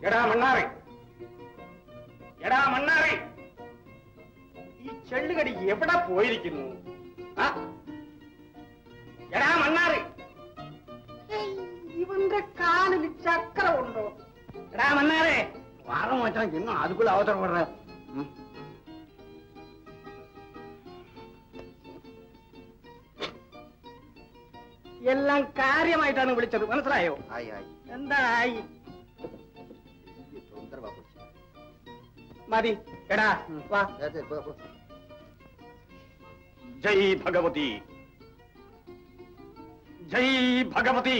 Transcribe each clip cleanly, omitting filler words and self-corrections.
എടാ മണ്ണാറെ എടാ മണ്ണാറെ ഈ ചെള്ളുകടി എവിടെ പോയിരിക്കുന്നു? എടാ മണ്ണാറെ ഇവന്റെ കാലിൽ ചക്രമുണ്ടോ? എടാ മണ്ണാറെ വാറം മാറ്റാൻ ഇന്നും അതുക്കുള്ള അവസരം വിട. എല്ലാം കാര്യമായിട്ടാണ് വിളിച്ചത്, മനസ്സിലായോ? എന്തായി? മതി എടാ വാ. ജയ് ഭഗവതി, ജയ് ഭഗവതി.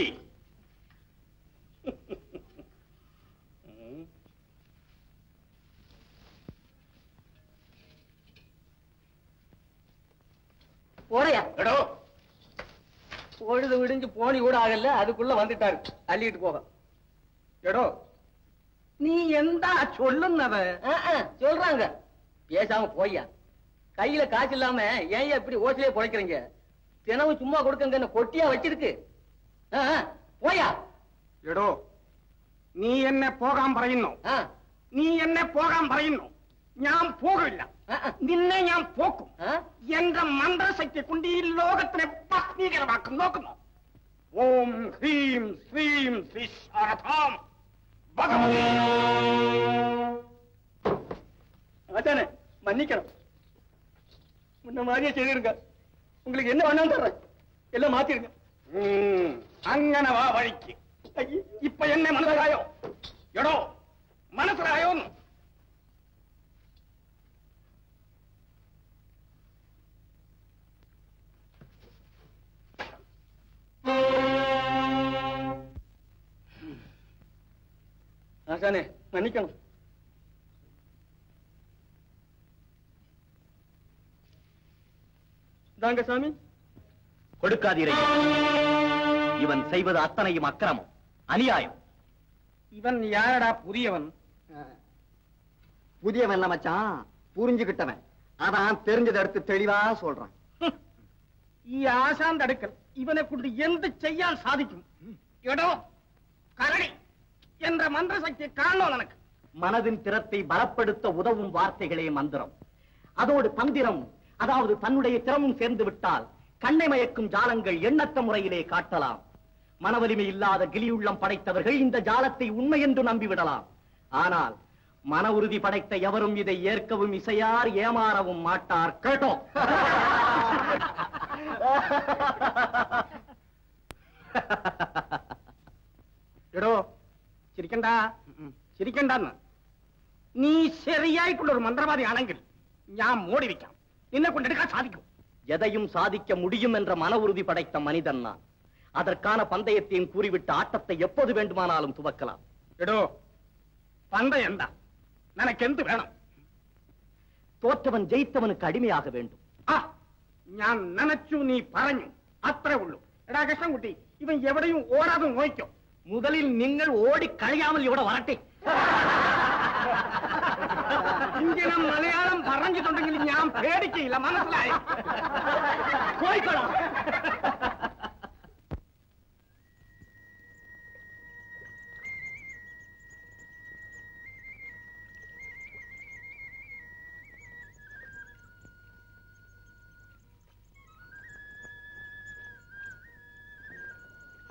போறையா எடோ பொழுது விடிஞ்சு போனி கூட ஆகல, அதுக்குள்ள வந்துட்டாரு அள்ளிட்டு போக. எடோ நீ எந்தா சொல்லுன்னவ? சொல்றாங்க, பேசாம போய்யா. கையில காசு இல்லாம ஏன் இப்படி ஓசிலே பொழைக்கிறீங்க? தினமும் சும்மா கொடுக்கங்க, கொட்டியா வச்சிருக்கு. போயா. എടോ നീ എന്നെ പോകാൻ പറയുന്നു, നീ എന്നെ പോകാൻ പറയുന്നു. ഞാൻ പോകില്ല, നിന്നെ ഞാൻ പോക്കും. എന്റെ മന്ത്രശക്തി കൊണ്ട് ഈ ലോകത്തിനെ ഭസ്മീകരമാക്കും. നോക്കുന്നു. ഓം ഹ്രീം ശ്രീം ശ്രീ ശാരദാം ഭഗവതി. அதானே மன்னிக்கணும், முன்ன மாதிரியே செய்திருங்க. உங்களுக்கு என்ன வேணாலும் தர்றேன், எல்லாம் மாத்திருங்க. അങ്ങനെ വാ വഴിക്ക്. ഇപ്പൊ എന്നെ മനസ്സിലായോ? എടോ മനസ്സിലായോന്ന്? ஆசானே மன்னிக்கணும். தாங்க சாமி. கொடுக்காதீர்கள். இவன் செய்வது அத்தனையும் அக்கிரமம், அநியாயம். இவன் யாரடா புதியவன்? புதியவன் மச்சான், புரிஞ்சுகிட்டவன். அதான் தெரிஞ்சதை எடுத்து தெளிவா சொல்றான். ഈ ആശാന്റെ അടുക്കൽ ഇവനെ കൊണ്ട് എന്ത് ചെയ്യാൻ സാധിക്കും? എടോ കരടി, என்ற மந்திரசக்தியை காணோம் எனக்கு. மனதின் திறத்தை பலப்படுத்த உதவும் வார்த்தைகளே மந்திரம். அதோடு தந்திரம், அதாவது தன்னுடைய திறமும் சேர்ந்து விட்டால் கண்ணை மயக்கும் ஜாலங்கள் எண்ணற்ற முறையிலே காட்டலாம். மனவலிமை இல்லாத கிளியுள்ளம் படைத்தவர்கள் இந்த ஜாலத்தை உண்மை என்று நம்பிவிடலாம். ஆனால் மன உறுதி படைத்த எவரும் இதை ஏற்கவும் இசையார், ஏமாறவும் மாட்டார். கேட்டோம். എടോ ചിരിക്കണ്ട, ചിരിക്കണ്ടെന്ന്. നീ ശരിയായിട്ടുള്ള ഒരു മന്ത്രവാദിയാണെങ്കിൽ ഞാൻ മോടി വയ്ക്കാം, നിന്നെ കൊണ്ടെടുക്കാൻ സാധിക്കും. எதையும் சாதிக்க முடியும் என்ற மன உறுதி படைத்த மனிதன் நான். அதற்கான பந்தயத்தையும் கூறிவிட்டு ஆட்டத்தை எப்போது வேண்டுமானாலும் துவக்கலாம். എടോ பந்தயம் എന്താ? നിനക്ക് എന്ത് വേണം? தோற்றவன் ஜெயித்தவனுக்கு அடிமையாக வேண்டும். ഞാൻ നനച്ചു, നീ പറഞ്ഞു, അത്രേ ഉള്ളൂ. എടാ കൃഷ്ണൻകുട്ടി, ഇവൻ എവിടെയും ഓടാതെ നോക്കിക്കോ. முதலில் நீங்கள் ஓடி கழியாமல் ഇവിടെ வரട്ടെ. ഇങ്ങനെ മലയാളം പറഞ്ഞിട്ടുണ്ടെങ്കിൽ ഞാൻ പേടിക്കില്ല, മനസ്സിലായി? പോയിക്കോളാം.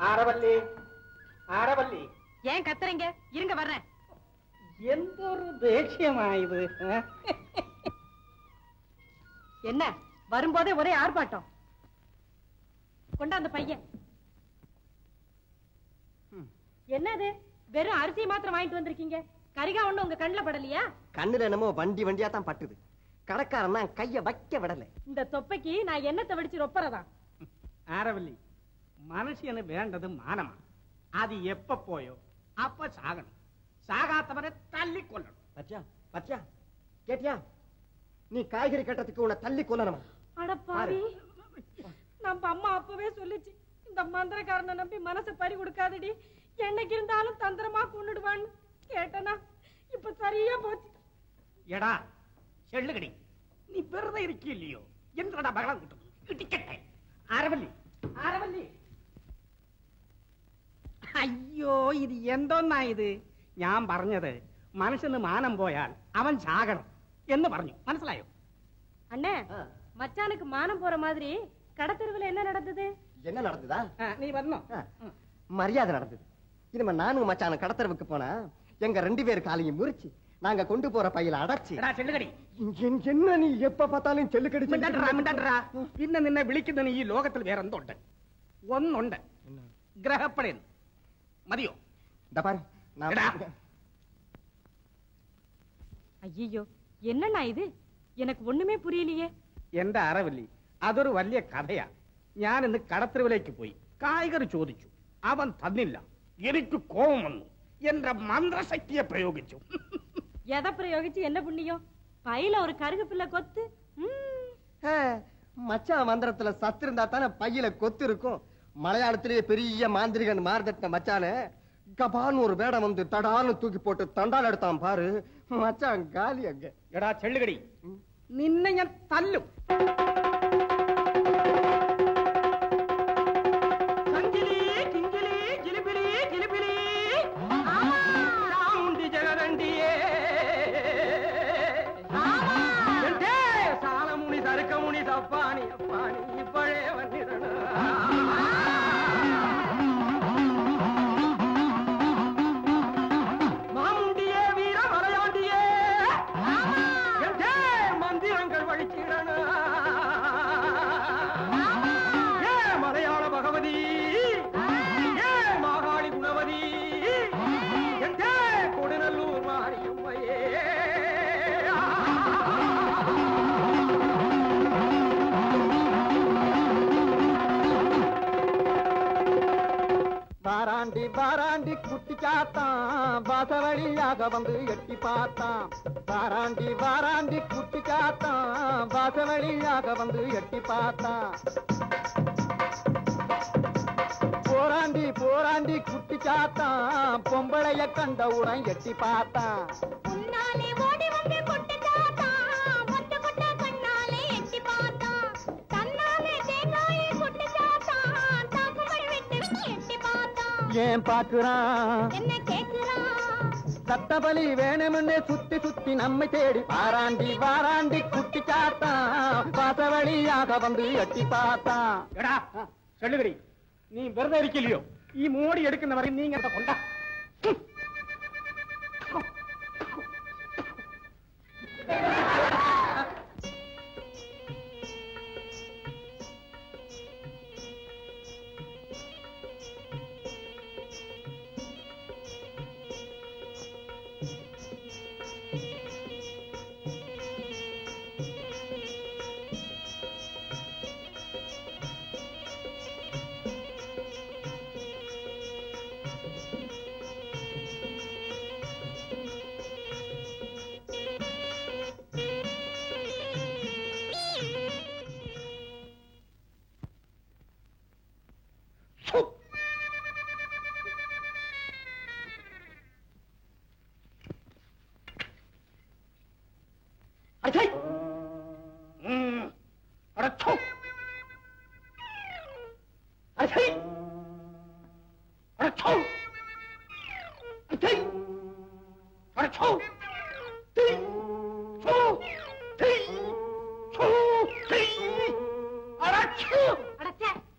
ஆரவல்லி, ஆரவல்லி. ஏன் கத்துறீங்க? இருங்க வர்றேன். எந்த ஒரு தேசியமாயுது? என்ன வரும்போதே ஒரே ஆர்ப்பாட்டம். கொண்டாந்த பையன் என்னது? வெறும் அரிசி மாத்திரம் வாங்கிட்டு வந்திருக்கீங்க. கரிகா ஒண்ணு உங்க கண்ணுல படலையா? கண்ணுல என்னமோ வண்டி வண்டியா தான் பட்டுது. கடைக்காரன் தான் கைய வைக்க விடல. இந்த தொப்பைக்கு நான் என்னத்தை வெடிச்சு ரொப்பறதான். ஆரவல்லி, மனுஷனு வேண்டது மானமா? அது எப்ப போயோ அப்ப சாகணும். சாகாத்தவரை தள்ளி கொள்ளணும். பச்சா பச்சா கேட்டியா? நீ காய்கறி கட்டத்துக்கு உன்னை தள்ளி கொல்லணுமா? அடப்பாவி, நம்ம அம்மா அப்பவே சொல்லிச்சு, இந்த மந்திரக்காரனை நம்பி மனசை பறி கொடுக்காதடி, என்னைக்கு இருந்தாலும் தந்திரமா கொண்டுடுவான்னு. கேட்டனா இப்ப சரியா போச்சு. எடா செல்லுகடி, நீ வெறுத இருக்கி இல்லையோ? என்றடா பகலாம் கூட்டம் இடிக்கட்டேன். ஆரவல்லி, ஆரவல்லி. ஐயோ, இது எந்தோன்னா இது? ഞാൻ പറഞ്ഞത് മനുഷ്യന് മാനം പോയാൽ അവൻ ചാകണം എന്ന് പറഞ്ഞു. മനസ്സിലായോ? அண்ணே, மச்சானுக்கு மானம் போற மாதிரி கடத்தெருவுல என்ன நடந்தது? என்ன நடந்ததா? நீ வரணும். மரியாதை நடந்தது. இனிமே நானும் மச்சான கடத்தரவுக்கு போனா எங்க 2 பேர் காலையும் முறிச்சு நாங்க கொண்டு போற பையில அடைச்சு. ചെല്ലുകടി. என்ன நீ எப்ப பார்த்தாலும் செல்லுக்கடி പിന്നെ നിന്നെ വിളിക്കുന്ന ഈ ലോകത്തിൽ വേറെ എന്തുണ്ട്? ഒന്നുണ്ട്, ഗ്രഹപ്പട. മതിയോ? ஐயோ, என்னண்ணா இது? எனக்கு ஒண்ணுமே புரியலையே. എന്റെ അറിവില്ല, അതൊരു വലിയ കഥയാ. ഞാൻ ഇന്ന് കടത്തെരുവിലേക്ക് പോയി കായ്കറി ചോദിച്ചു, അവൻ തന്നില്ല. എനിക്ക് കോപം വന്നു, എന്റെ മന്ത്രശക്തിയെ പ്രയോഗിച്ചു. எதை பிரயோகிச்சு என்ன புண்ணியம்? பையில ஒரு கருகு பிள்ளை கொத்து. மச்சான் மந்திரத்துல சத்து இருந்தா தானே பையில கொத்து இருக்கும். மலையாளத்திலேயே பெரிய மாந்திரிகன் மார்தட்ட மச்சான கபான்னு ஒரு வேடம் வந்து தடான்னு தூக்கி போட்டு தண்டால் எடுத்தான் பாரு. மச்சான் காலி அங்க. എടാ ചെള്ളുകടി, നിന്നെ ഞാൻ തല്ലും. സാലമുണി തരുക്കമുണി തപ്പാണി അപ്പാണി ഇപ്പോഴേ വന്നിടണം. வாராண்டி வாராண்டி குட்டி சாத்தான் வாசவழியாக வந்து எட்டி பார்த்தான். வாராண்டி வாராண்டி குட்டி சாத்தான் வாசவழியாக வந்து எட்டி பார்த்தான். போராண்டி போராண்டி குட்டி சாத்தான் பொம்பளைய கண்டவுடன் எட்டி பார்த்தான். ஏன் பாக்குறான், என்ன கேக்குறான்? சத்தபலி வேணும்னு சுத்தி சுத்தி நம்மை தேடி வாராண்டி வாராண்டி குட்டி சாத்தான் வாசவழியாக வந்து எட்டி பார்த்தான். എടാ ചെള്ളുകടി, നീ വെറുതെ ഇരിക്കില്ലയോ? ഈ മോടി എടുക്കുന്നവരെ നീ ഇങ്ങനത്തെ കൊണ്ട.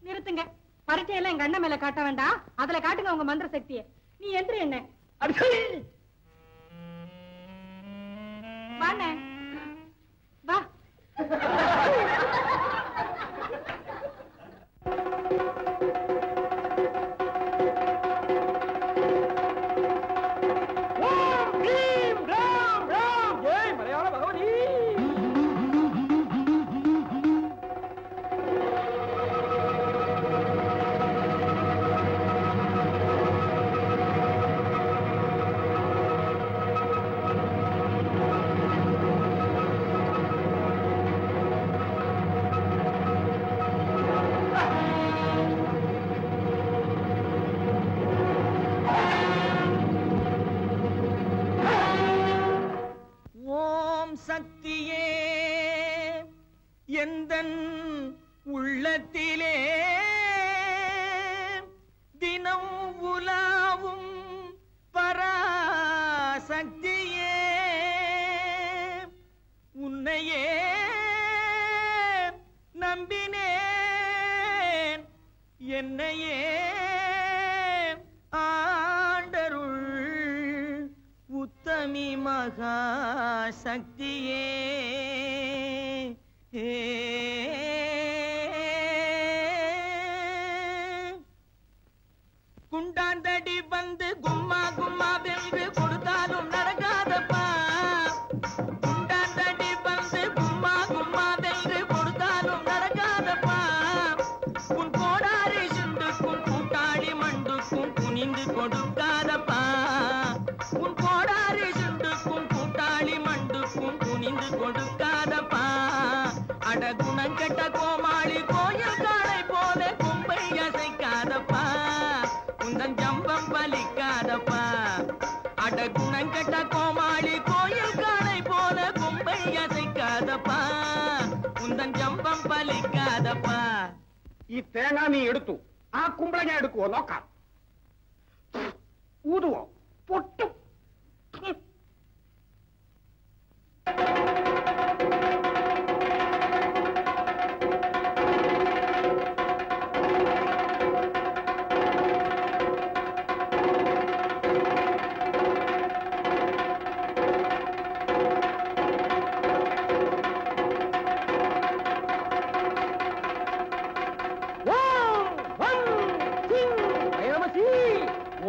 நிறுத்துங்க. பரீட்சையெல்லாம் எங்க அண்ணன் மேல காட்ட வேண்டாம், அதுல காட்டுங்க உங்க மந்திர சக்தியை. நீ என்று என்ன வாண்ணே, வா. சக்தியே எந்தன் உள்ளத்திலே தினம் உலாவும் பராசக்தியே சக்தியே உன்னையே நம்பினேன் என்னையே ஆண்டருள் உத்தமி மகா சக்தியே குண்டாந்தடி வந்து கும்மா கும்மா வென்று கொடுத்தாலும் நடக்காதப்பா குண்டாந்தடி வந்து கும்மா கும்மா வென்று கொடுத்தாலும் நடக்காதப்பா உன் கோடாரி சுண்டுக்கும் கூட்டாளி மண்டுக்கும் குனிந்து கொடுக்காதப்பா உன் கோடாரி சுண்டுக்கும் கூட்டாளி மண்டுக்கும் குனிந்து கொடுக்காதப்பா அட குணங்கெட்ட கோமாளி கோயில் காளை போல கும்பை அசைக்காதப்பா உந்தன் ஜம்பம் பலிக்காதப்பா அட குணங்கெட்ட கோமாளி கோயில் காளை போல கும்பை அசைக்காதப்பா உந்தன் ஜம்பம் பலிக்காதப்பா ಈ ತೇಂಗಾ ನೀ ಎಡುತ್ತು ಆ ಕುಂಬಳಗೆ ಎಡುಕುವ ಲೋಕ ಊದುವ ಪೊಟ್ಟು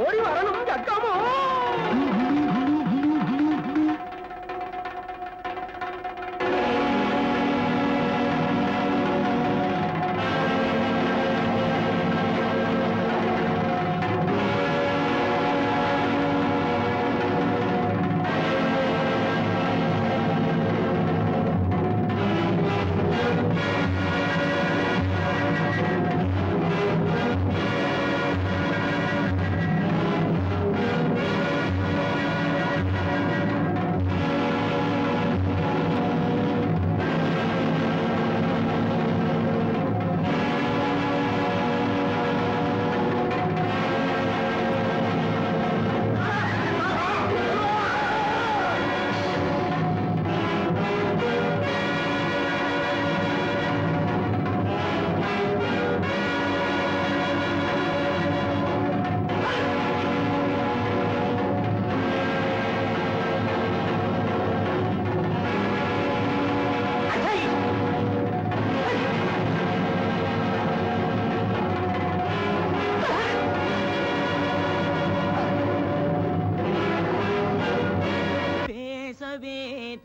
ஓடி வரணும் ஜக்கமோ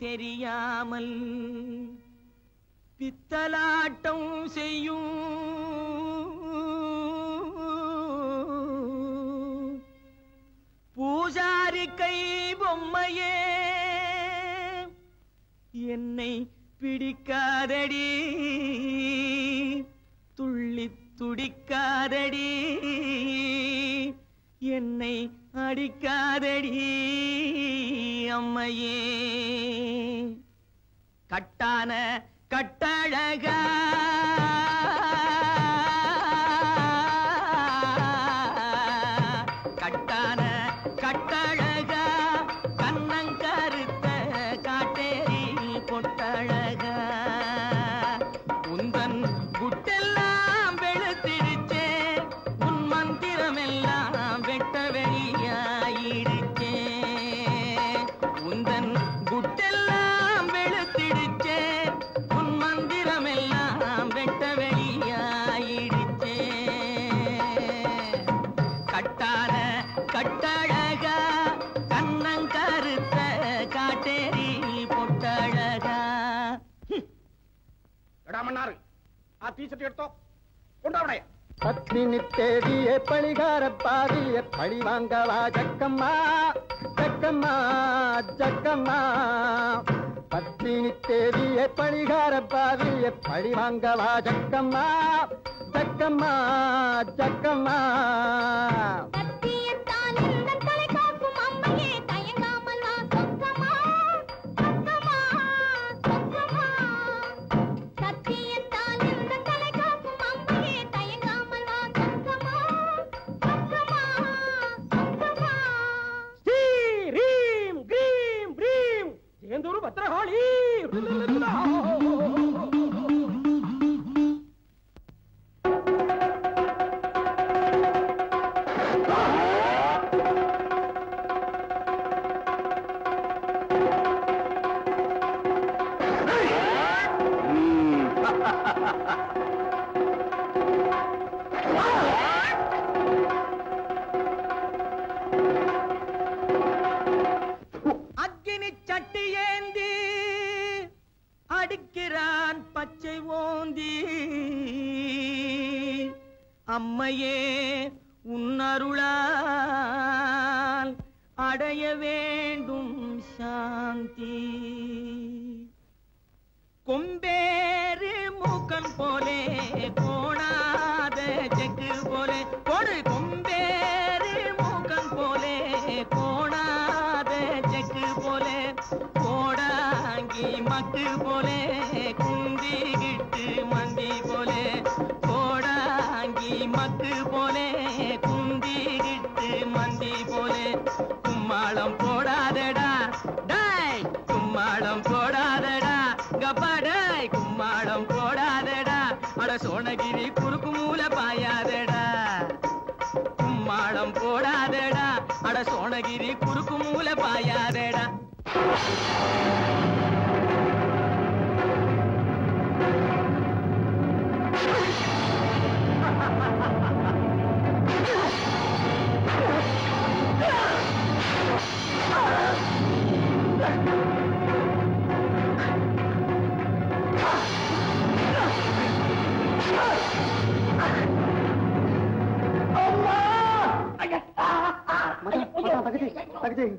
தெரியாமல் பித்தலாட்டம் செய்யும் பூஜாரி கை பொம்மையே என்னை பிடிக்காதடி துள்ளி துடிக்காதடி என்னை அடிக்காதடி அம்மையே கட்டான கட்டழகா கட்டான கட்டழகா கண்ணங்கருத்த காட்டேரி பொட்டழகா உந்தன் குட்டெல்லாம் வெளுத்திடுச்சே உன் மந்திரமெல்லாம் வெட்ட வெளியாயிடுச்சே உந்தன் குட்டெல்லாம் வெளுத்திடுச்சே உன் மந்திரமெல்லாம் வெட்ட வெளியாயிடுச்சே கட்டான கட்டழகா கண்ணங்கருத்த காட்டேரி பொட்டழகா எடாமன்னாரு ஆ டீ-ஷர்ட் எடுத்தோ கொண்டாவடைய பத்மினி தேவியே பழிகார பாவிய பழி வாங்கவா ஜக்கம்மா ஜக்கம்மா ஜக்கம்மா பத்மினி தேவியே பழிகார பாவிய பழி வாங்கவா ஜக்கம்மா ஜக்கம்மா ஜக்கம்மா எதுரு பத்திரகாளி. அக்கினி சட்டி ஏந்தி அடிக்கிறான் பச்சை ஓந்தி. அம்மையே உன்னருளால் அடைய வேண்டும் சாந்தி. கொம்பேறு மூக்கன் போலே கோணாத செக்கு போலே கொடு. கொம்பேறு மூக்கன் போலே கோணாத செக்கு போலே கோடாங்கி மக்கு போலே குந்திகிட்டு மந்தி போலே கோடாங்கி மக்கு போலே குந்திகிட்டு மந்தி போலே. கும்மாளம் போடாதடா டாய், கும்மாளம் போடாதடா கப்பாடாய், கும்மாளம் போடாதடா. அட சோனகிரி குறுக்கு மூல பாயாதடா. கும்மாளம் போடாதடா, அட சோனகிரி குறுக்கு மூல பாயாதடா.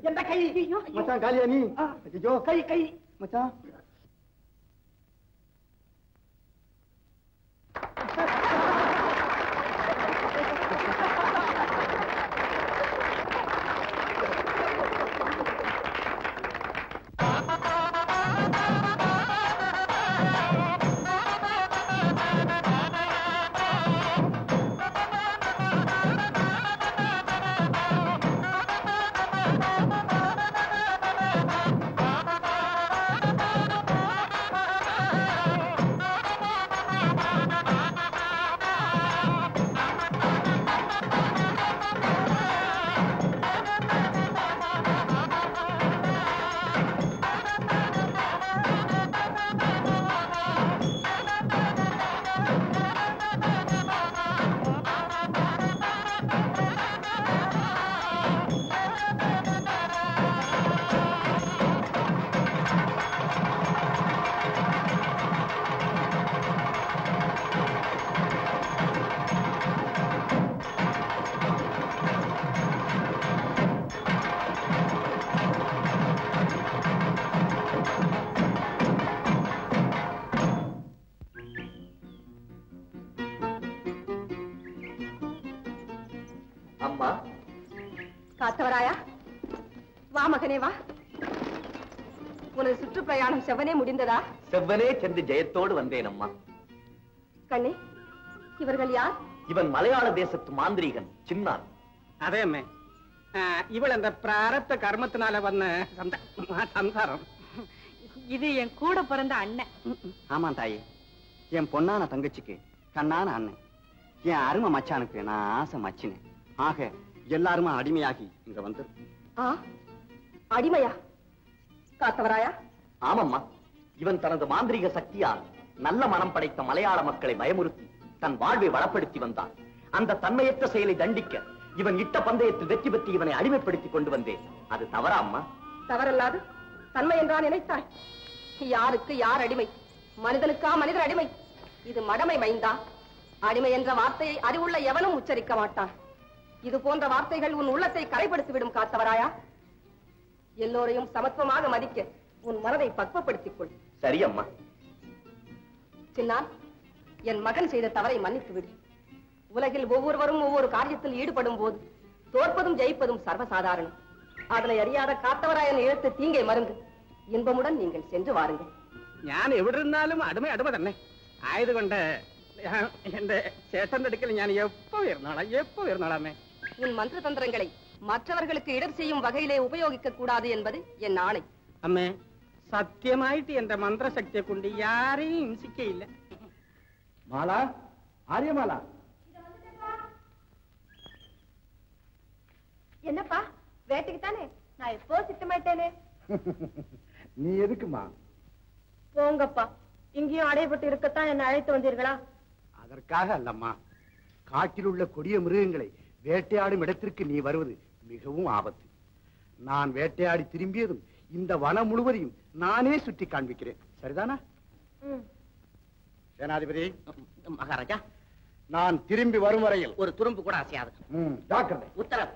எந்த கை? மச்சான் காலியா நீ? ஐயோ கை கை மச்சான். அம்மா. காத்தவராயா, வா மகனே வா. உனது சுற்றுப்பிரயாணம் செவ்வனே முடிந்ததா? செவ்வனே சென்று ஜெயத்தோடு வந்தேன் அம்மா. கண்ணே, இவர்கள் யார்? இவன் மலையாள தேசத்து மாந்திரீகன் சின்னான். அதே அம்மே, இவள் அந்த பிராரப்த கர்மத்தினால வந்த சம்சாரம். இது என் கூட பிறந்த அண்ணன். ஆமா தாயே, என் பொண்ணான தங்கச்சிக்கு கண்ணான அண்ணன், என் அருமை மச்சானுக்கு நான் ஆசை மச்சினேன். ஆக எல்லாருமே அடிமையாகி இங்க வந்து. அடிமையா? காத்தவராயா? ஆமம்மா, இவன் தனது மாந்திரீக சக்தியால் நல்ல மனம் படைத்த மலையாள மக்களை பயமுறுத்தி தன் வாழ்வை வளப்படுத்தி வந்தான். அந்த தன்மையற்ற செயலை தண்டிக்க இவன் இட்ட பந்தயத்தில் வெற்றி பெற்று இவனை அடிமைப்படுத்தி கொண்டு வந்தேன். அது தவறா அம்மா? தவறல்லாது தன்மை என்றா நினைத்தாய்? யாருக்கு யார் அடிமை? மனிதனுக்கா மனிதர் அடிமை? இது மடமை மைந்தா. அடிமை என்ற வார்த்தையை அறிவுள்ள எவனும் உச்சரிக்க மாட்டான். இது போன்ற வார்த்தைகள் உன் உள்ளத்தை கரைப்படுத்திவிடும் காத்தவராயா. எல்லோரையும் சமத்துவமாக மதிக்க உன் மனதை பக்குவப்படுத்திக் கொள். சரி அம்மா. சின்னான், என் மகன் செய்த தவறை மன்னித்து விடு. உலகில் ஒவ்வொருவரும் ஒவ்வொரு காரியத்தில் ஈடுபடும் போது தோற்பதும் ஜெயிப்பதும் சர்வசாதாரணம். அதனை அறியாத காத்தவராயன் இழுத்து தீங்கை மருந்து இன்பமுடன் நீங்கள் சென்று வாருங்கள். ഞാൻ എവിടെ ഇരുന്നാലും അടിമ അടിമ തന്നെ ആയതുകൊണ്ട് എന്റെ ചേട്ടന്റെ അടുക്കൽ ഞാൻ എപ്പോ വരുന്നോളാമേ. உன் மந்திர தந்திரங்களை மற்றவர்களுக்கு இடர் செய்யும் வகையிலே உபயோகிக்க கூடாது என்பது என் ஆணை. അമ്മേ, സത്യമായിട്ട് എന്റെ മന്ത്രശക്തിയെ കൊണ്ട് ആരെയും ഹിംസിക്കയില്ല. மாலா, ஆரியமாலா. என்னப்பா வேட்டைக்கு தானே? நான் எப்போ சித்தமாயிட்டேனே. நீ எதுக்குமா? போங்கப்பா, இங்கேயும் அடைபட்டு இருக்கத்தான் என்ன அழைத்து வந்தீர்களா? அதற்காக அல்லம்மா, காட்டில் உள்ள கொடிய மிருகங்களை வேட்டையாடும் இடத்திற்கு நீ வருவது மிகவும் ஆபத்து. நான் வேட்டையாடி திரும்பியதும் இந்த வனம் முழுவதையும் நானே சுற்றி காண்பிக்கிறேன். சரிதானா? சேனாதிபதி மகாராஜா, நான் திரும்பி வரும் வரையில் ஒரு துரும்பு கூட அசையாது. ஜாக்கிரதை. உத்தரவு.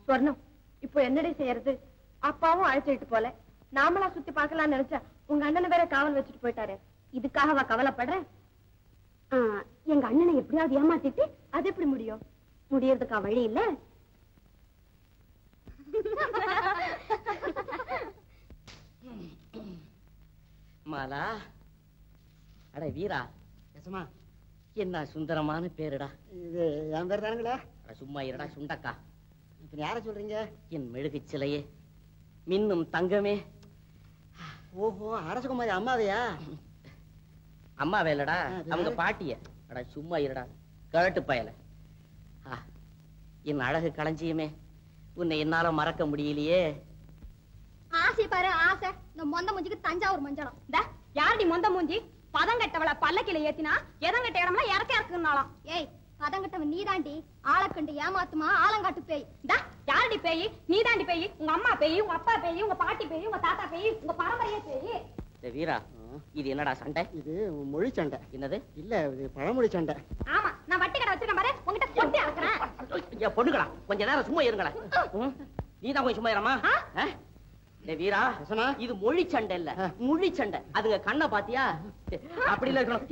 சொர்ணம், இப்போ என்னடி செய்யறது? அப்பாவும் அழைச்சிட்டு போல, நாமளா சுத்தி பார்க்கலாம்னு நினைச்சா உங்க அண்ணனை வேற காவல் வச்சுட்டு போயிட்டாரு. இதுக்காகவா கவலைப்படுறேன்? எங்க அண்ணனை எப்படியாவது ஏமாத்திட்டு அது எப்படி முடியும்? முடியறதுக்கா வழி இல்ல? மாலா, அட வீரா, என்ன சுந்தரமான பேருடா. இது என் பேர் தானுங்களா? சும்மா இருடா சுண்டக்கா. இப்ப யார சொல்றீங்க? என் மெழுகு சிலையே, மின்னும் தங்கமே. ஓஹோ, அரசகுமாரி அம்மாவையா? அம்மா வேலடா, அவங்க பாட்டிய. அட சும்மா இருடா கழட்டு பயல. என் அழகு களஞ்சியமே, உன்னை என்னால மறக்க முடியலையே. ஆசை பாரு ஆசை. இந்த மொந்த மூஞ்சிக்கு தஞ்சாவூர் மஞ்சளம். யாரடி மொந்த மூஞ்சி? பதங்கட்டவள பல்லக்கில ஏத்தினா எதங்கட்ட இடம்லாம் இறக்க இறக்குனாலாம். ஏய், பதங்கட்டவன் நீதாண்டி. ஆளக்கண்டு ஏமாத்துமா ஆலங்காட்டு பேய். யாரடி பேய்? நீதாண்டி பேய். உங்க அம்மா பேய், உங்க அப்பா பேய், உங்க பாட்டி பேய், உங்க தாத்தா பேய், உங்க பரம்பரையே பேய். வீரா, இது என்னடா சண்டை? இது மொழி சண்டை. என்னது? இல்ல, இது பழமொழி சண்டை. ஆமா, நான் வட்டி கடை வச்சிருக்கேன் பாரு, உங்ககிட்ட கொட்டி அளக்குறேன். பொண்ணுங்களா, கொஞ்ச நேரம் சும்மா இருங்களேன். நீதான் கொஞ்சம் சும்மா இருமா. வீரா, இது மொழி சண்டை இல்ல, மொழி சண்டை. அதுங்க கண்ணை பாத்தியா? அப்படி இல்ல இருக்கணும்.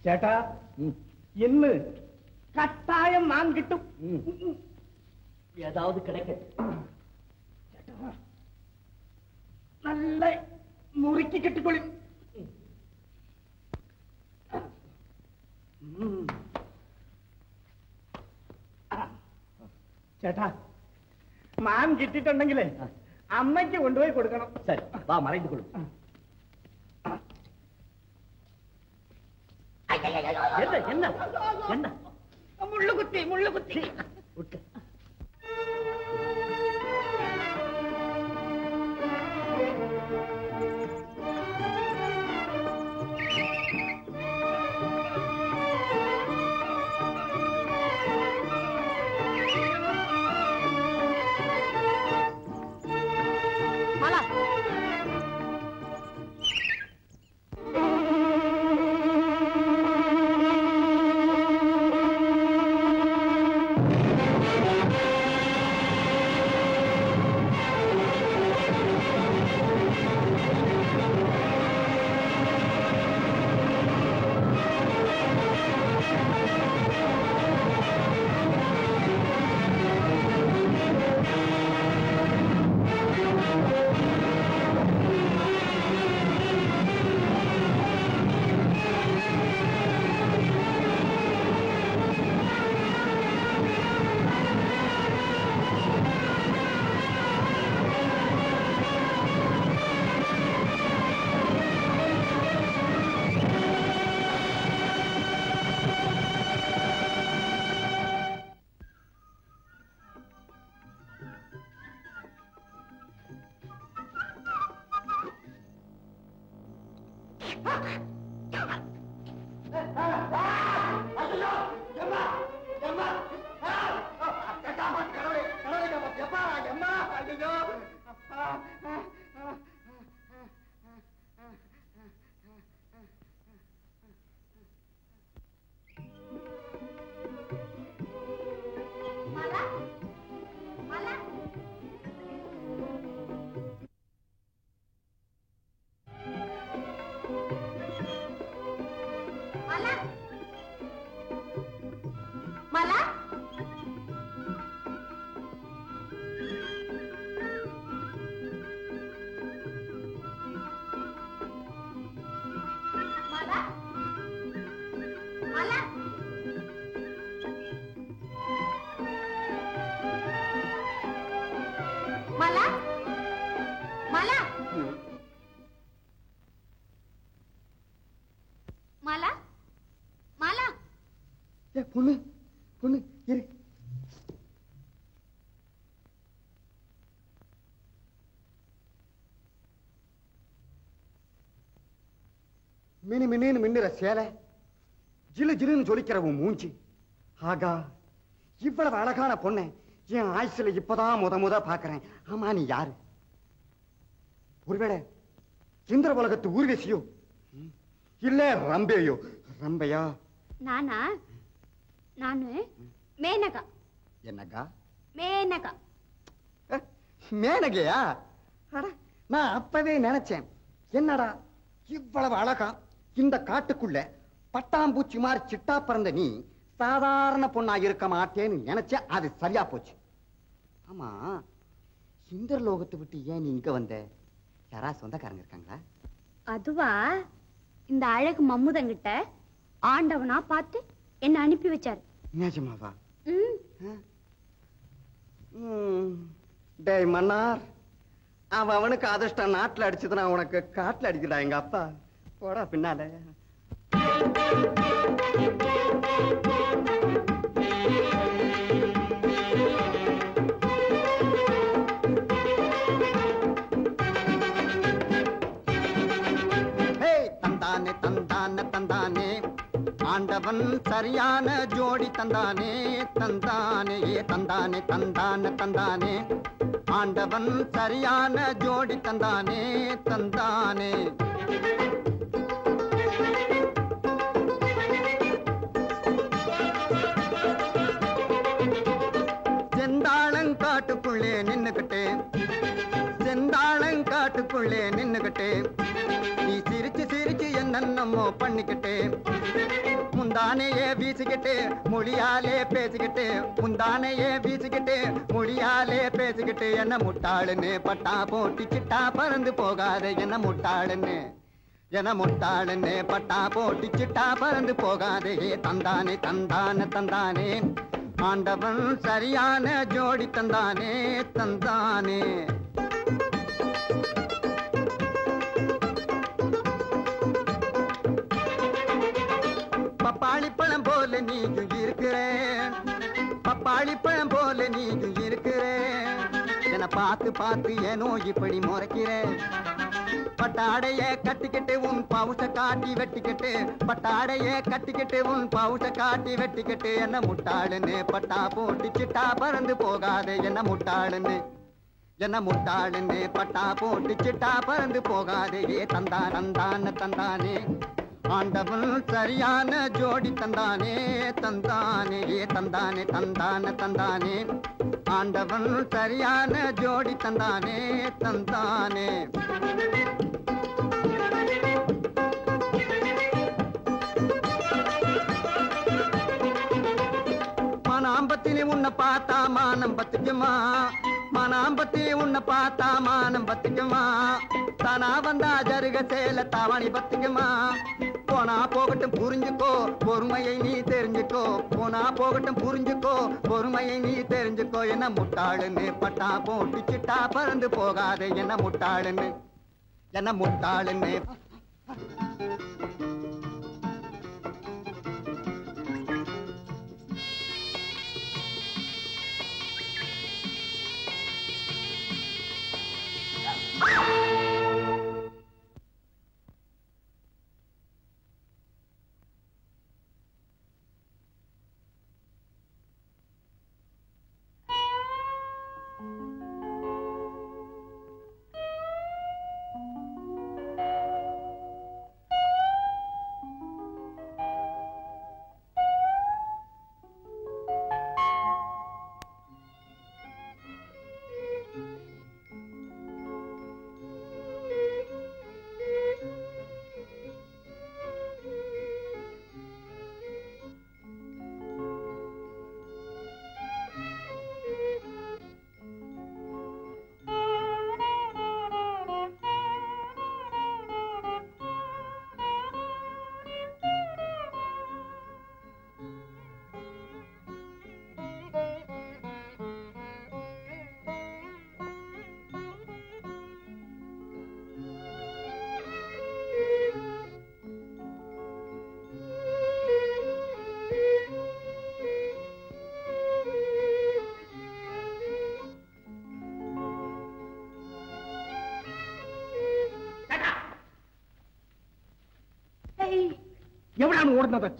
சேட்டா, என்ன கட்டாயம் நான் கிட்டும் ஏதாவது கிடைக்க நல்ல முறுக்கி கட்டுக்கொள்ளு. ചേട്ടാ, മാൻ കിട്ടിട്ടുണ്ടെങ്കിലേ അമ്മയ്ക്ക് കൊണ്ടുപോയി കൊടുക്കണം. சரி, வா மறைந்து கொள்ளும். என்ன என்ன என்ன? முள்ளுகுத்தி முள்ளுகுத்தி. எப்பா ஐயோ மாலா மாலா மாலா மாலா மாலா மாலா மாலா மாலா மாலா மாலா ஏ பொண்ணு பொண்ணு இரு மினி மினின்னு மின்னுற சேலை ஜிலு ஜிலுன்னு ஜொலிக்கிற உன் மூஞ்சி ஆகா இவ்வளவு அழகான பொண்ணை என் ஆயுசுல இப்பதான் முத பாக்குறேன். ஆமா நீ யாரு? ஒருவேளை இந்திர உலகத்து ஊர்வசியோ இல்ல ரம்பையோ? ரம்பையா? நானா? நானு மேனகா. என்னக்கா? மேனகா. மேனகையா? நான் அப்பவே நினைச்சேன், என்னடா இவ்வளவு அழகா இந்த காட்டுக்குள்ள பட்டாம்பூச்சி மாதிரி சிட்டா பிறந்த நீ சாதாரண பொண்ணா இருக்க மாட்டேன்னு நினைச்சேன். அது சரியா போச்சு. ஆமா, இந்திரலோகத்தை விட்டு ஏன் நீ இங்க வந்த? யாரா சொந்தக்காரங்க இருக்காங்களா? அதுவா, இந்த அழகு மம்முதங்கிட்ட ஆண்டவனா பார்த்து என்ன அனுப்பி வச்சாரு. நிஜமாவா? டேய் மன்னார், அவனுக்கு அதிர்ஷ்டம் நாட்டுல அடிச்சதுன்னா உனக்கு காட்டுல அடிக்கடா எங்க அப்பா. போடா பின்னால. தந்தானே தந்தானே தந்தானே ஆண்டவன் சரியான ஜோடி தந்தானே. தந்தானே தந்தானே தந்தானே தந்தானே ஆண்டவன் சரியான ஜோடி தந்தானே. தந்தானே செந்தாளங்காட்டுக்குள்ளே நின்னுகிட்டே, செந்தாளங்காட்டுக்குள்ளே நின்னுகிட்டே நீ சிரிச்சு சிரிச்சு என்னென்னமோ பண்ணிக்கிட்டே, முந்தானையே வீசிக்கிட்டு மொழியாலே பேசிக்கிட்டு, முந்தானையே வீசிக்கிட்டு மொழியாலே பேசிக்கிட்டு என்ன முட்டாளுன்னு பட்டா போட்டி சிட்டா பறந்து போகாத என்ன முட்டாளுன்னு, என முட்டாளுன்னு பட்டா போட்டி சிட்டா பறந்து போகாதே. தந்தானே தந்தானே தந்தானே ஆண்டவன் சரியான ஜோடி தந்தானே. தந்தானே பப்பாளி பழம் போல நீயும் இருக்கிறேன், பப்பாளி பழம் போல நீயும் இருக்கிறேன். என பார்த்து பார்த்து ஏனோ இப்படி முறைக்கிறேன். பட்டாடைய கட்டிக்கிட்டு உன் பவுச காட்டி வெட்டிக்கிட்டு, பட்டாடைய கட்டிக்கிட்டு உன் பவுச காட்டி வெட்டிக்கிட்டு என்ன முட்டாளுன்னு பட்டா போட்டி சிட்டா பறந்து போகாதே என்ன முட்டாளுன்னு, என்ன முட்டாளுன்னு பட்டா போட்டி சிட்டா பறந்து போகாதே. தந்தா தந்தான தந்தானே ஆண்டவன் சரியான ஜோடி தந்தானே. தந்தானே தந்தானே தந்தானே தந்தானே ஆண்டவன் சரியான ஜோடி தந்தானே. தந்தானே மனாம்பத்திலே உன்னை பார்த்தா மானம் பத்துக்குமா, மனாம்பத்திலே உன்னை பார்த்தா மானம் பத்துக்குமா, தானா வந்தா ஜருக சேல தாவணி பத்துக்குமா. போனா போகட்டும் புரிஞ்சுக்கோ பொறுமையை நீ தெரிஞ்சுக்கோ, போனா போகட்டும் புரிஞ்சுக்கோ பொறுமையை நீ தெரிஞ்சுக்கோ. என்ன முட்டாளுன்னு பட்டா போட்டு சிட்டா பறந்து போகாதே என்ன முட்டாளுன்னு, என்ன முட்டாளுன்னு. ஓடுனது.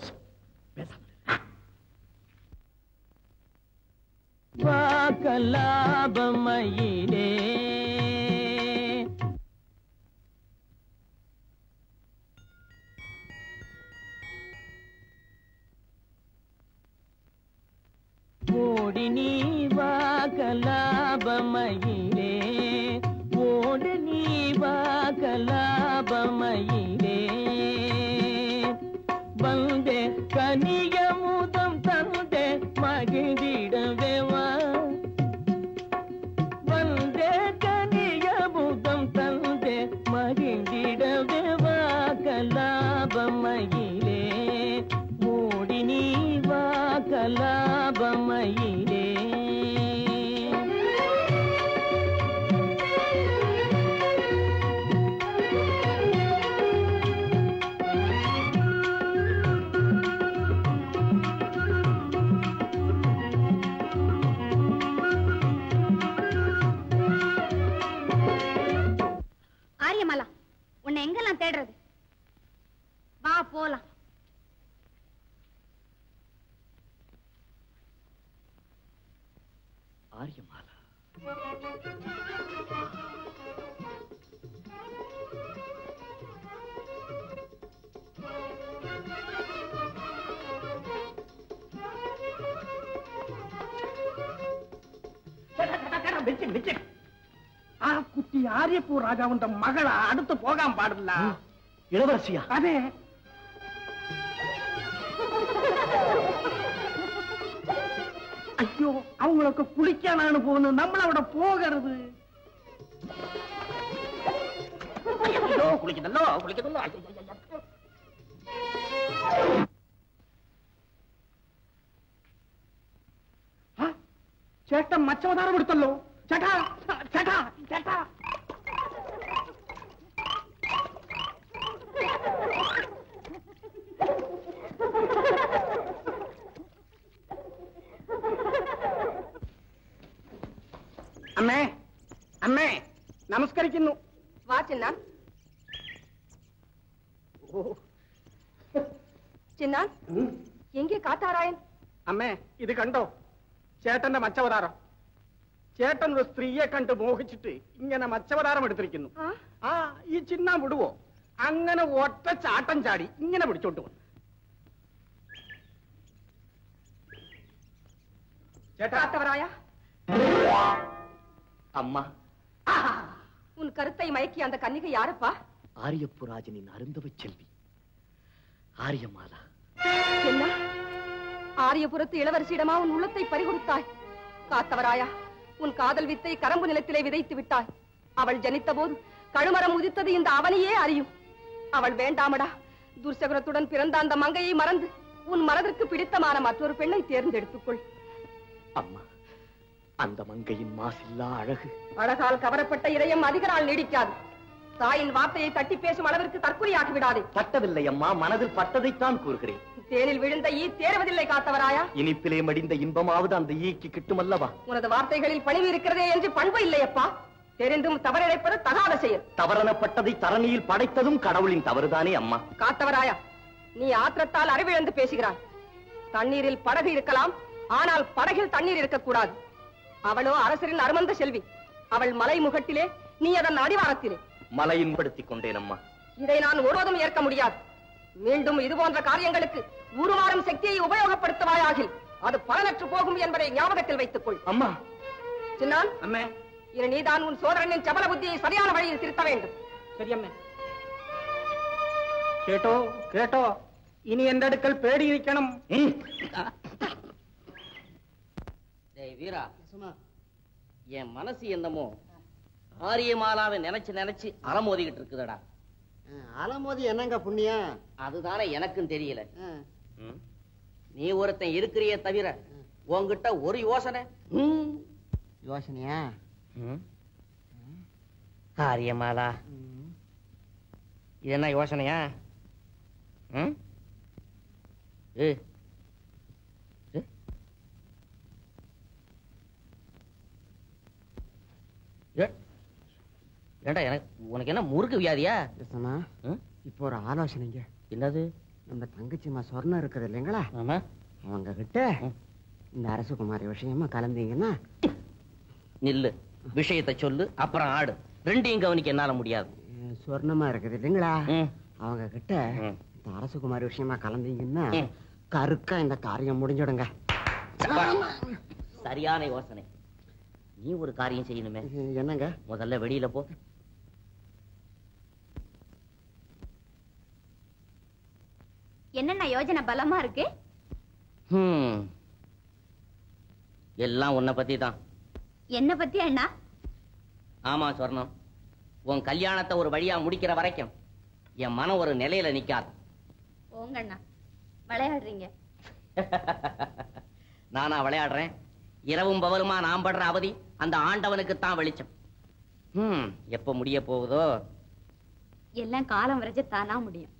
வாக்கலாபமயிலே ஓடி நீ வாக்கலாபமயிலே ஓடி நீ வாக்கலாபமயிலே வந்தே கனியமுதம் தந்தே மகிழ்ந்திடவேவா வந்தே கனியமுதம் தந்தே மகிழ்ந்திடவேவா கலாபமயிலே ஓடி நீ வா கலாபமயிலே ஆரியமாலா, உன்னை எங்கெல்லாம் தேடுறது? வா போலாம். ஆரியமாலா, குட்டி ஆரியப்பூர் ராஜாவுண்ட மகளா அடுத்து போகாம பாடல. இளவரசியா? அதே ஐயோ, அவங்களுக்கு குளிக்க நானு போகணும், நம்மளோட போகிறது. குளிக்கதல்லோ குளிக்கதல்லோ. ചേട്ടൻ മച്ചവതാരം എടുത്തല്ലോ. ചേട്ടാ ചേട്ടാ ചേട്ടാ, അമ്മേ അമ്മേ നമസ്കരിക്കുന്നു. വാ ചിന്ന. ചിന്ന, എங்கே കാത്താരായൻ? അമ്മേ, ഇത് കണ്ടോ ചേട്ടന്റെ മച്ചവതാരം? ചേട്ടൻ ഒരു സ്ത്രീയെ കണ്ട് മോഹിച്ചിട്ട് ഇങ്ങനെ മച്ചവതാരം എടുത്തിരിക്കുന്നു. ആ, ഈ ചിന്ന വിടുവോ? അങ്ങനെ ഒറ്റ ചാട്ടം ചാടി ഇങ്ങനെ പിടിച്ചോണ്ട് വന്നു. காத்தவராயா, அம்மா, உன் கருத்தை மயக்கி அந்த கன்னிகை யாரப்பா? ஆரியப்புராஜனின் அருந்தவ செல்வி ஆரியமாலா. என்ன, ஆரியபுரத்து இளவரசியிடமா உன் உள்ளத்தை பறிகொடுத்தாய்? காத்தவராயா, உன் காதல் வித்தை கரம்பு நிலத்திலே விதைத்து விட்டாய். அவள் ஜனித்த போது கழுமரம் உதித்தது இந்த அவனையே அறியும். அவள் வேண்டாமடா, துர்சகுரத்துடன் பிறந்த அந்த மங்கையை மறந்து உன் மனதிற்கு பிடித்தமான மற்றொரு பெண்ணை தேர்ந்தெடுத்துக்கொள். அம்மா, அந்த மங்கையின் மாசில்லா அழகு, அழகால் கவரப்பட்ட இதயம் அதிக நாள் நீடிக்காது. தாயின் வார்த்தையை தட்டி பேசும் அளவிற்கு தற்கொலையாக்கி விடாதே. பட்டதில்லை அம்மா, மனதில் பட்டதைத்தான் கூறுகிறேன். தேனில் விழுந்த ஈ தேர்வதில்லை காத்தவராயா. இனிப்பிலே மடிந்த இன்பமாவது அந்த ஈக்கு கிட்டுமல்லவா? உனது வார்த்தைகளில் பணிவு இருக்கிறதே என்று பண்பு இல்லையப்பா. தெரிந்தும் தவறிழைப்பது தகாத செயல். தவறனப்பட்டதை தரணியில் படைத்ததும் கடவுளின் தவறுதானே அம்மா. காத்தவராயா, நீ ஆத்திரத்தால் அறிவிழந்து பேசுகிறாய். தண்ணீரில் படகு இருக்கலாம், ஆனால் படகில் தண்ணீர் இருக்கக்கூடாது. அவளோ அரசரின் அருமந்த செல்வி. அவள் மலை முகட்டிலே, நீ அதன் அடிவாரத்திலே. மலையின்படுத்திக் கொண்டேன் அம்மா. இதை நான் ஒருவதும் ஏற்க முடியாது. மீண்டும் இது போன்ற காரியங்களுக்கு உருமாறும் சக்தியை உபயோகப்படுத்துவாயாகில் அது பலனற்று போகும் என்பதை ஞாபகத்தில் வைத்துக் கொள். அம்மா. சின்னான், അമ്മേ, இனி நீதான் உன் சோதரனின் சபல புத்தியை சரியான வழியில் திருத்த வேண்டும். ശരി അമ്മേ. കേട്ടോ കേട്ടോ, ഇനി എന്റെ അടുക്കൽ പേടിയിരിക്കണം. வீரா, என் மனசு என்னமோ ஆரியமாலாவை நினைச்சு நினைச்சு அலமோதிக்கிட்டு இருக்குதடா. அலமோதி என்னங்க புண்ணியம்? அதுதானே எனக்கும் தெரியல. நீ ஒருத்தன் இருக்கிறியே தவிர உன்கிட்ட ஒரு யோசனை. யோசனையா? ஆரியமாலா, இது என்ன யோசனையா? ஏண்டா, எனக்கு உனக்கு என்ன முறுக்கு வியாதியா? இப்போ ஒரு ஆலோசனைங்க. என்னது? நம்ம தங்கச்சிமா சொர்ணம் இருக்குது இல்லைங்களா, அவங்க கிட்ட இந்த அரசகுமாரி விஷயமா கலந்தீங்கன்னா. நில்லு, விஷயத்தை சொல்லு, அப்புறம் ஆடு. ரெண்டையும் கவனிக்க என்னால முடியாது. சொர்ணமா இருக்குது இல்லைங்களா, அவங்க கிட்ட இந்த அரசகுமாரி விஷயமா கலந்தீங்கன்னா கருக்கா இந்த காரியம் முடிஞ்சிடுங்க. சரியான யோசனை. நீ ஒரு காரியம் செய்யணுமே. என்னங்க? முதல்ல வெளியில போ. என்னென்ன யோஜனை பலமா இருக்கு? எல்லாம் உன்னை பத்தி தான். என்ன பத்தி அண்ணா? ஆமா சொர்ணம், உன் கல்யாணத்தை ஒரு வழியா முடிக்கிற வரைக்கும் என் மனம் ஒரு நிலையில நிக்காது. போங்க அண்ணா, விளையாடுறீங்க. நானா விளையாடுறேன்? இரவும் பவலுமா நாம் படுற அவதி அந்த ஆண்டவனுக்குத்தான் வெளிச்சம். எப்ப முடிய போகுதோ? எல்லாம் காலம் வரைஞ்சு தானா முடியும்.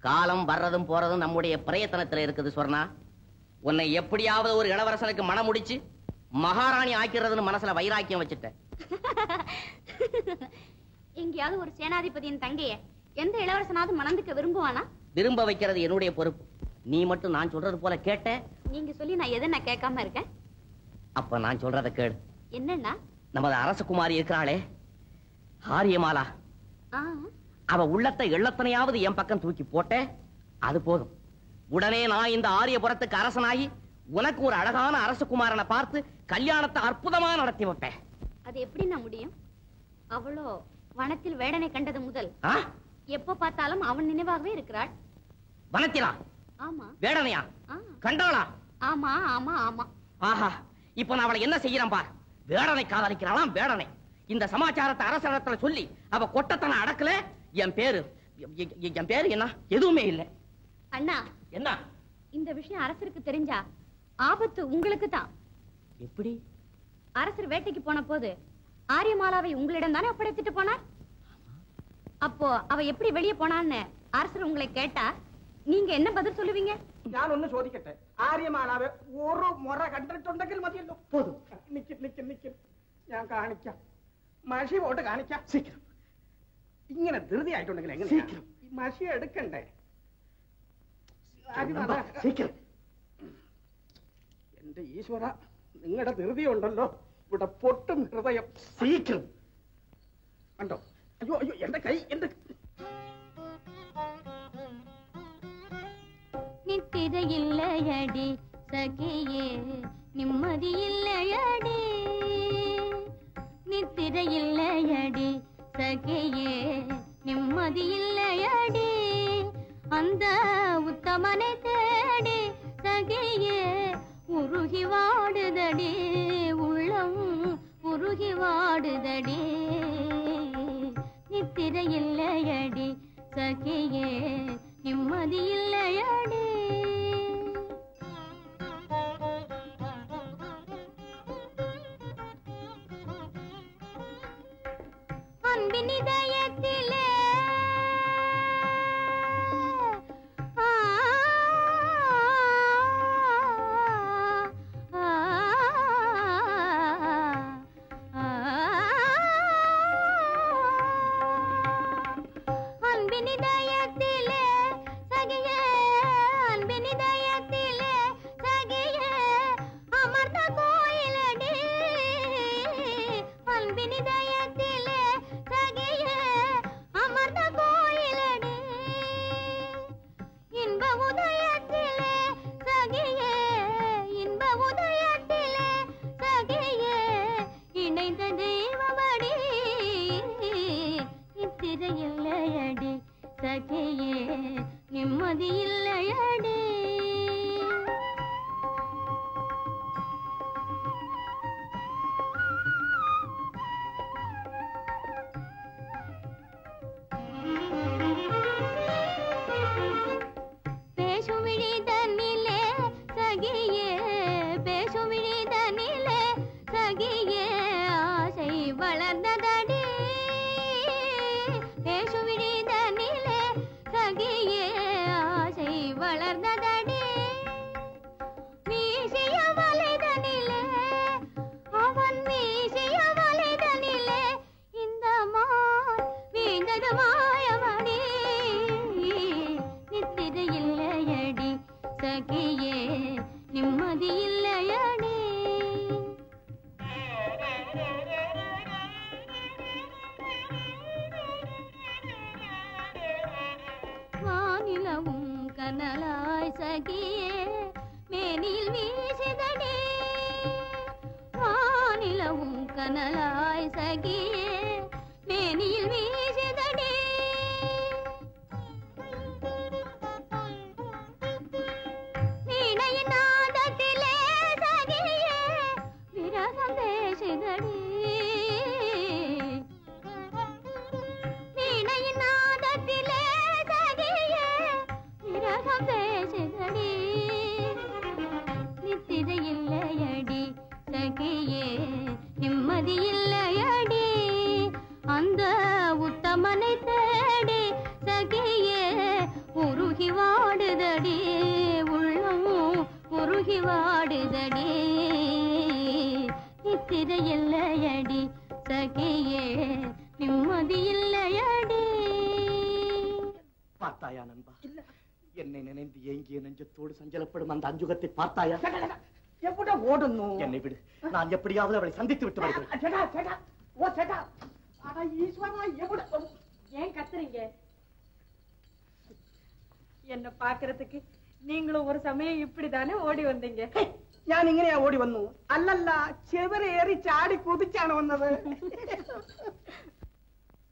காலம் வர்றதும் போறதும் நம்முடைய பிரயத்தனத்துல இருக்குது சொர்ணா. உன்னை எப்படியாவது ஒரு இளவரசனுக்கு மனம் முடிச்சு மகாராணி ஆக்கிறதுன்னு மனசுல வைராக்கியம் வச்சுட்டேன். எங்கேயாவது ஒரு சேனாதிபதியின் தங்கைய எந்த இளவரசனாவது மணந்துக்க விரும்புவானா? விரும்ப வைக்கிறது என்னுடைய பொறுப்பு. நீ மட்டும் நான் சொல்றது போல கேட்ட. நீங்க சொல்லி நான் எதை நான் கேட்காம இருக்கேன்? அப்ப நான் சொல்றத கேளு. என்னன்னா? நமது அரசகுமாரி இருக்கிறாளே ஆரியமாலா, அவ உள்ளத்தை எள்ளத்தனையாவது என் பக்கம் தூக்கி போட்ட அது போதும். உடனே நான் இந்த ஆரியபுரத்துக்கு அரசனாகி உனக்கு ஒரு அழகான அரசகுமாரனை பார்த்து கல்யாணத்தை அற்புதமா நடத்தி வைப்பேன். அது எப்படி நான் முடியும்? அவளோ வனத்தில் வேடனை கண்டது முதல் எப்ப பார்த்தாலும் அவன் நினைவாகவே இருக்கிறாள். வனத்திலா? ஆமா. வேடனையா கண்டாளா? ஆமா ஆமா ஆமா. ஆஹா, இப்ப நான் அவளை என்ன செய்யறேன் பார். வேடனை காதலிக்கிறாளாம். வேடனை. இந்த சமாச்சாரத்தை அரசரத்துல சொல்லி அவ கொட்டத்தனை அடக்கல. என் பேரு என்ன? எதுவுமே இல்லை. அண்ணா, என்ன இந்த விஷயம் அரசருக்கு தெரிஞ்சா ஆபத்து உங்களுக்கு தான். எப்படி? அரசர் வேட்டைக்கு போன போது ஆரியமாலாவை உங்களிடம் தானே ஒப்படைத்துட்டு போனார். அப்போ அவ எப்படி வெளியே போனான்னு அரசர் உங்களை கேட்டா நீங்க என்ன பதில் சொல்லுவீங்க? ഞാൻ ഒന്ന് ചോദിക്കട്ടെ, ആര്യമാലാവ് ഒരു മുറ കണ്ടിട്ടുണ്ടെങ്കിൽ മതിയല്ലോ. പോതും. നിക്ക് ഞാൻ കാണിക്കാം. മഷി പോട്ട് കാണിക്കാം. ശീഘ്രം. ഇങ്ങനെ ധൃതി ആയിട്ടുണ്ടെങ്കിൽ എങ്ങനെ? ശീഘ്രം. ഈ മഷി എടുക്കണ്ടേ? ശീഘ്രം. എന്റെ ഈശ്വര, നിങ്ങളുടെ ധൃതി ഉണ്ടല്ലോ, ഇവിടെ പൊട്ടും ഹൃദയം. ശീഘ്രം. കണ്ടോ? അയ്യോ അയ്യോ, എന്റെ കൈ, എന്റെ நித்திரை இல்லையடி சகியே, நிம்மதி இல்லையடி. நித்திரை இல்லையடி சகியே, நிம்மதி இல்லையடி. அந்த உத்தமனை தேடி சகியே உருகி வாடுதடி, உள்ளம் உருகி வாடுதடி. நித்திரை இல்லையடி சகியே, நிம்மதி இல்லையடி. அன்பின் இதயத்திலே அன்பின் இதயத்திலே சகியே, அன்பின் இதயத்திலே சகியே அமர்ந்த கோயிலடி. அன்பின் இதயத்திலே சகியே அமர்ந்த கோயிலடி. இன்ப உதயத்திலே சகியே, இன்ப உதயத்திலே சகியே இணைந்த தெய்வமடி. நித்திரை இல்லையடி சகியே, நிம்மதி இல்லையடி. பேசும் விழிதனிலே சகியே, பேசும் விழிதனிலே சகியே ஆசை வளர்ந்ததடி. பேசும் விழிதனிலே சகியே ஆசை வளர்ந்ததடி. மீசிய வலைதனிலே, அவன் மீசிய வலைதனிலே இந்த மான் வீழ்ந்தது மாயமணி. நித்திரை கனலாய் சகியே மேனில் வீசிதடி வானிலவும் கனலாய் சகியே மேனில் வீசிதடி வீணையின் நாதத்திலே சகியே விரகம் பேசிதடி வீணையின் நாதத்திலே சகியே விரகம் பேசிதடி நித்திரை இல்லையடி சகியே நிம்மதி இல்லையடி அந்த உத்தமனை தேடி சகியே உருகி வாடுதடி உள்ளமும் உருகி வாடுதடி நித்திரை இல்லையடி சகியே நிம்மதி இல்லையடி. பார்த்தாயா நண்பா? என்னை நினைந்து ஏங்கிய நெஞ்சத்தோடு சஞ்சலப்படும் அந்த அஞ்சுகத்தை பார்த்தாயா? எப்படி ஓடணும்? என்னை விடு, நான் எப்படியாவது அவளை சந்தித்து விட்டு வருகிறேன். ஏன் கத்துறீங்க? என்ன பாக்குறதுக்கு நீங்களும் ஒரு சமயம் இப்படிதானே ஓடி வந்தீங்க. ഞാൻ ഇങ്ങനെയാ ഓടി വന്നു. അല്ലല്ല ചെവരേറി ചാടി കുതിച്ചാണ് വന്നത്.